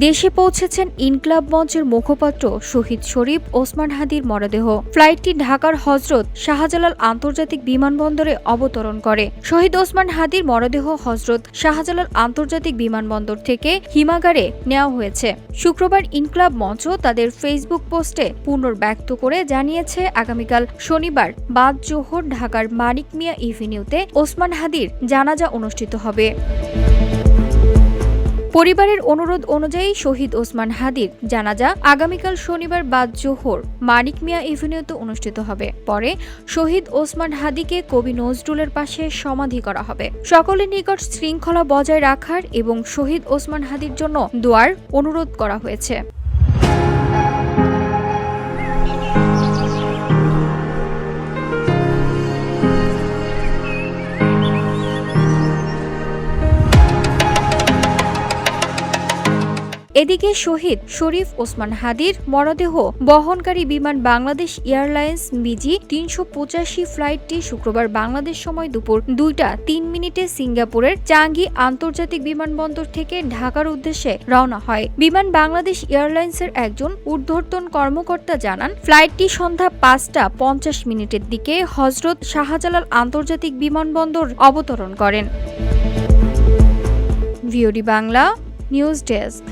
দেশে পৌঁছেছেন ইনকিলাব মঞ্চের মুখপাত্র শহীদ শরীফ ওসমান হাদির মরদেহ। ফ্লাইটটি ঢাকার হজরত শাহজালাল আন্তর্জাতিক বিমানবন্দরে অবতরণ করে। শহীদ ওসমান হাদির মরদেহ হজরত শাহজালাল আন্তর্জাতিক বিমানবন্দর থেকে হিমাগারে নেওয়া হয়েছে। শুক্রবার ইনকিলাব মঞ্চ তাদের ফেসবুক পোস্টে পুনর্ব্যক্ত করে জানিয়েছে, আগামীকাল শনিবার বাদ জোহর ঢাকার মানিক মিয়া এভিনিউতে ওসমান হাদির জানাজা অনুষ্ঠিত হবে। পরিবারের অনুরোধ অনুযায়ী শহীদ ওসমান হাদির জানাজা আগামীকাল শনিবার বাদ জোহর মানিক মিয়া এভিনিউতে অনুষ্ঠিত হবে। পরে শহীদ ওসমান হাদিকে কবি নজরুলের পাশে সমাধি করা হবে। সকলের নিকট শৃঙ্খলা বজায় রাখার এবং শহীদ ওসমান হাদির জন্য দোয়ার অনুরোধ করা হয়েছে। এদিকে শহীদ শরীফ ওসমান হাদির মরদেহ বহনকারী বিমান বাংলাদেশ এয়ারলাইন্স মিজি ৩৮৫ ফ্লাইটটি শুক্রবার বাংলাদেশ সময় দুপুর ২টা ৩ মিনিটে সিঙ্গাপুরের চাঙ্গি আন্তর্জাতিক বিমানবন্দর থেকে ঢাকার উদ্দেশ্যে রওনা হয়। বিমান বাংলাদেশ এয়ারলাইন্সের একজন ঊর্ধ্বতন কর্মকর্তা জানান, ফ্লাইটটি সন্ধ্যা ৫টা ৫০ মিনিটের দিকে হজরত শাহজালাল আন্তর্জাতিক বিমানবন্দর অবতরণ করেন। VOD Bangla news desk.